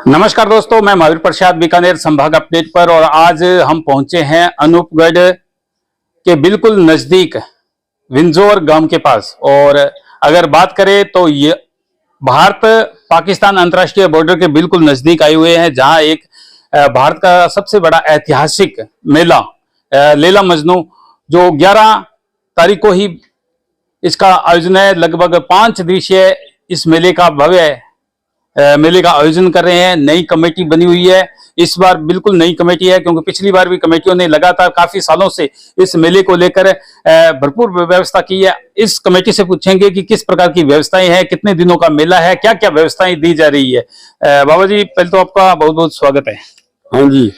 नमस्कार दोस्तों, मैं महावीर प्रसाद बीकानेर संभाग अपडेट पर। और आज हम पहुंचे हैं अनूपगढ़ के बिल्कुल नजदीक विंजोर गांव के पास। और अगर बात करें तो ये भारत पाकिस्तान अंतर्राष्ट्रीय बॉर्डर के बिल्कुल नजदीक आए हुए हैं, जहां एक भारत का सबसे बड़ा ऐतिहासिक मेला लैला मजनू, जो 11 तारीख को ही इसका आयोजन है। लगभग 5 दिवसीय इस मेले का आयोजन कर रहे हैं। नई कमेटी बनी हुई है, इस बार बिल्कुल नई कमेटी है, क्योंकि पिछली बार भी कमेटियों ने लगातार काफी सालों से इस मेले को लेकर भरपूर व्यवस्था की है। इस कमेटी से पूछेंगे कि किस प्रकार की व्यवस्थाएं हैं, कितने दिनों का मेला है, क्या क्या व्यवस्थाएं दी जा रही है। बाबा जी, पहले तो आपका बहुत बहुत स्वागत है। हाँ जी।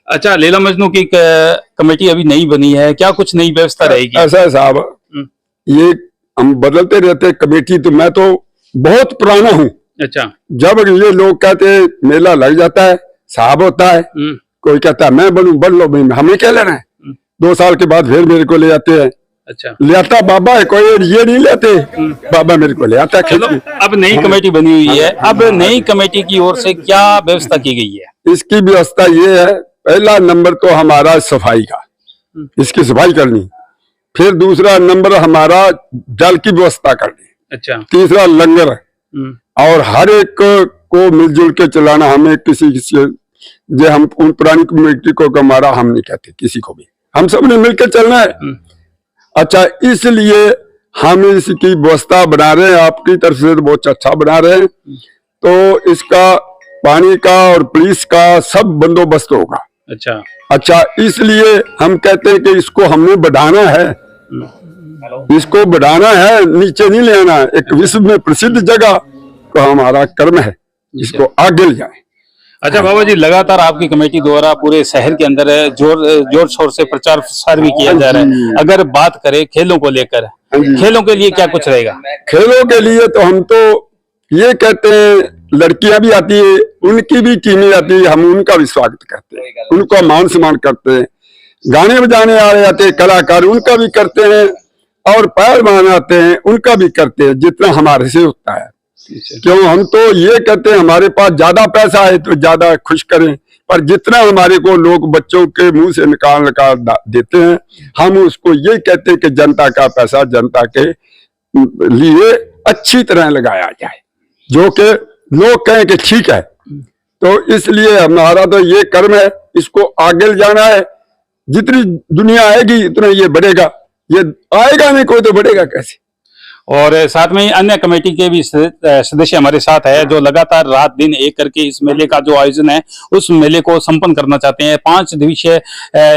अच्छा, लैला मजनू की कमेटी अभी नई बनी है, क्या कुछ नई व्यवस्था रहेगी? ऐसा है साहब, ये हम बदलते रहते कमेटी, तो मैं तो बहुत पुराना हूँ। अच्छा। जब ये लोग कहते हैं मेला लग जाता है, साहब होता है, कोई कहता है मैं बनूं, बन लो भाई, हमें क्या लेना है। 2 साल के बाद फिर मेरे को ले आते हैं। अच्छा। ले आता बाबा है, कोई ये नहीं लेते, बाबा मेरे को ले आता है। अब नई कमेटी बनी हुई है, अब नई कमेटी की ओर से क्या व्यवस्था की गई है? इसकी व्यवस्था ये है, पहला नंबर तो हमारा सफाई का, इसकी सफाई करनी। फिर दूसरा नंबर हमारा जल की व्यवस्था करनी। अच्छा। तीसरा लंगर, और हर एक को मिलजुल के चलाना। हमें किसी जो हम उन पुरानी कमेटी को हमारा हम नहीं कहते, किसी को भी हम सब ने मिलकर चलना है। अच्छा, इसलिए हम इसकी व्यवस्था बना रहे हैं, आपकी तरफ से तो बहुत अच्छा बना रहे हैं। तो इसका पानी का और पुलिस का सब बंदोबस्त होगा। अच्छा, इसलिए हम कहते हैं कि इसको हमने बढ़ाना है, इसको बढ़ाना है, नीचे नहीं ले आना। एक विश्व में प्रसिद्ध जगह को हमारा कर्म है, इसको आगे ले जाए। अच्छा बाबा जी, लगातार आपकी कमेटी द्वारा पूरे शहर के अंदर जोर शोर से प्रचार प्रसार भी किया जा रहा है। अगर बात करें खेलों को लेकर, खेलों के लिए क्या कुछ रहेगा? खेलों के लिए तो हम तो ये कहते हैं, लड़कियां भी आती है, उनकी भी टीमें आती है, हम उनका भी स्वागत करते हैं, उनको मान सम्मान करते हैं। गाने बजाने आ रहे आते हैं कलाकार, उनका भी करते हैं, और पहलवान आते हैं, उनका भी करते हैं, जितना हमारे से होता है। क्यों, हम तो ये कहते हैं हमारे पास ज्यादा पैसा है तो ज्यादा खुश करें, पर जितना हमारे को लोग बच्चों के मुंह से निकाल देते हैं, हम उसको ये कहते हैं कि जनता का पैसा जनता के लिए अच्छी तरह लगाया जाए, जो कि लोग कहें कि ठीक है। तो इसलिए हमारा तो ये कर्म है, इसको आगे ले जाना है। जितनी दुनिया आएगी उतना ये बढ़ेगा, ये आएगा नहीं कोई तो बढ़ेगा कैसे। और साथ में ही अन्य कमेटी के भी सदस्य हमारे साथ है, जो लगातार रात दिन एक करके इस मेले का जो आयोजन है उस मेले को संपन्न करना चाहते हैं। 5 दिवसीय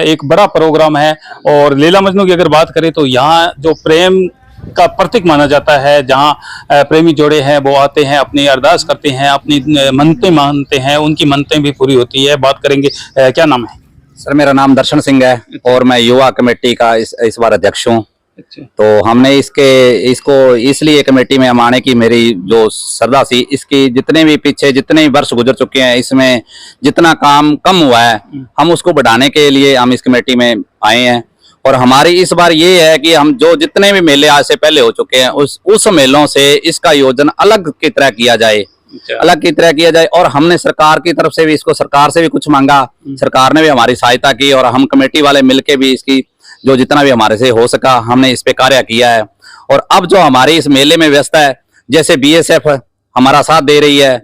एक बड़ा प्रोग्राम है। और लैला मजनू की अगर बात करें तो यहाँ जो प्रेम का प्रतीक माना जाता है, जहाँ प्रेमी जोड़े हैं वो आते हैं, अपनी अरदास करते हैं, अपनी मन्नतें मानते हैं, उनकी मन्नतें भी पूरी होती है। बात करेंगे, क्या नाम है सर? मेरा नाम दर्शन सिंह है और मैं युवा कमेटी का इस बार अध्यक्ष हूँ। तो हमने इसको इसलिए कमेटी में हम आने की मेरी जो श्रद्धा थी, इसकी जितने भी पीछे जितने वर्ष गुजर चुके हैं, इसमें जितना काम कम हुआ है, हम उसको बढ़ाने के लिए हम इस कमेटी में आए हैं। और हमारी इस बार ये है कि हम जो जितने भी मेले आज से पहले हो चुके हैं, उस मेलों से इसका आयोजन अलग की तरह किया जाए, अलग की तरह किया जाए। और हमने सरकार की तरफ से भी सरकार से भी कुछ मांगा, सरकार ने भी हमारी सहायता की, और हम कमेटी वाले मिलके भी इसकी जो जितना भी हमारे से हो सका हमने इस पे कार्य किया है। और अब जो हमारी इस मेले में व्यवस्था है, जैसे BSF हमारा साथ दे रही है,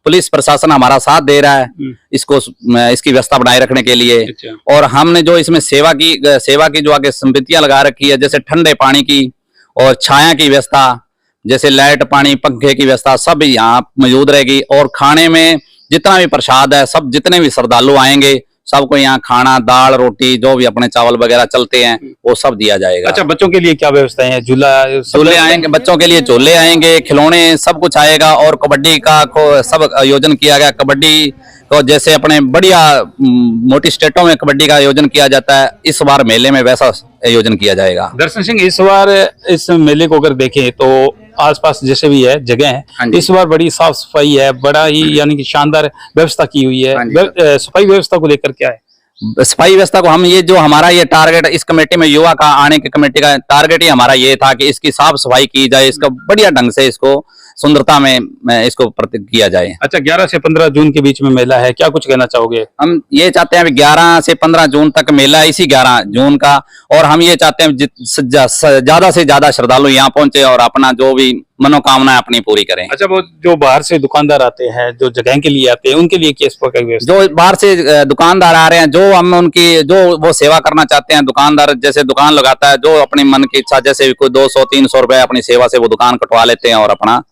पुलिस प्रशासन हमारा साथ दे रहा है इसकी व्यवस्था बनाए रखने के लिए। और हमने जो इसमें सेवा की जो आगे समितियां लगा रखी है, जैसे ठंडे पानी की और छाया की व्यवस्था, जैसे लाइट पानी पंखे की व्यवस्था सब यहाँ मौजूद रहेगी। और खाने में जितना भी प्रसाद है, सब जितने भी श्रद्धालु आएंगे सबको यहाँ खाना, दाल, रोटी, जो भी अपने चावल वगैरह चलते हैं वो सब दिया जाएगा। अच्छा, बच्चों के लिए क्या व्यवस्था है? झूले आएंगे, बच्चों के लिए झूले आएंगे, खिलौने सब कुछ आएगा। और कबड्डी का सब आयोजन किया गया। कबड्डी को जैसे अपने बढ़िया मोटी स्टेटों में कबड्डी का आयोजन किया जाता है, इस बार मेले में वैसा आयोजन किया जाएगा। दर्शन सिंह, इस बार इस मेले को अगर देखें तो आसपास जैसे भी है जगह है, इस बार बड़ी साफ सफाई है, बड़ा ही यानी कि शानदार व्यवस्था की हुई है। सफाई व्यवस्था को लेकर क्या है? सफाई व्यवस्था को हम ये जो हमारा ये टारगेट इस कमेटी में युवा का आने की कमेटी का टारगेट ही हमारा ये था कि इसकी साफ सफाई की जाए, इसका बढ़िया ढंग से इसको सुंदरता में इसको किया जाए। अच्छा, 11 से 15 जून के बीच में मेला है, क्या कुछ कहना चाहोगे? हम ये चाहते हैं 11 से 15 जून तक मेला है, इसी 11 जून का, और हम ये चाहते हैं ज्यादा से ज्यादा श्रद्धालु यहाँ पहुंचे और अपना जो भी मनोकामना अपनी पूरी करें। अच्छा, वो जो बाहर से दुकानदार आते हैं, जो जगह के लिए आते हैं, उनके लिए किस प्रकार की व्यवस्था? जो बाहर से दुकानदार आ रहे हैं, जो हम उनकी जो वो सेवा करना चाहते हैं, दुकानदार जैसे दुकान लगाता है, जो अपनी मन की इच्छा, जैसे कोई 200-300 रुपए अपनी सेवा से वो दुकान कटवा लेते हैं और अपना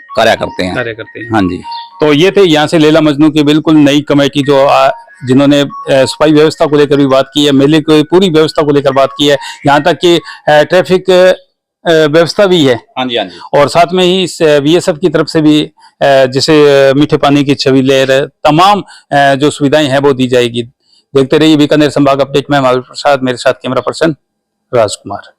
कार्य करते हैं। हाँ जी। तो ये थे यहाँ से लैला मजनू की बिल्कुल नई कमेटी जो जिन्होंने सफाई व्यवस्था को लेकर भी बात की है, मेले की पूरी व्यवस्था को लेकर बात की है, यहाँ तक कि ट्रैफिक व्यवस्था भी है। हाँ जी, हाँ जी। और साथ में ही बीएसएफ की तरफ से भी जैसे मीठे पानी की 6 व्हीलर, तमाम जो सुविधाएं हैं वो दी जाएगी। देखते रहिए बीकानेर संभाग अपडेट में। महावीर प्रसाद, मेरे साथ कैमरा पर्सन राजकुमार।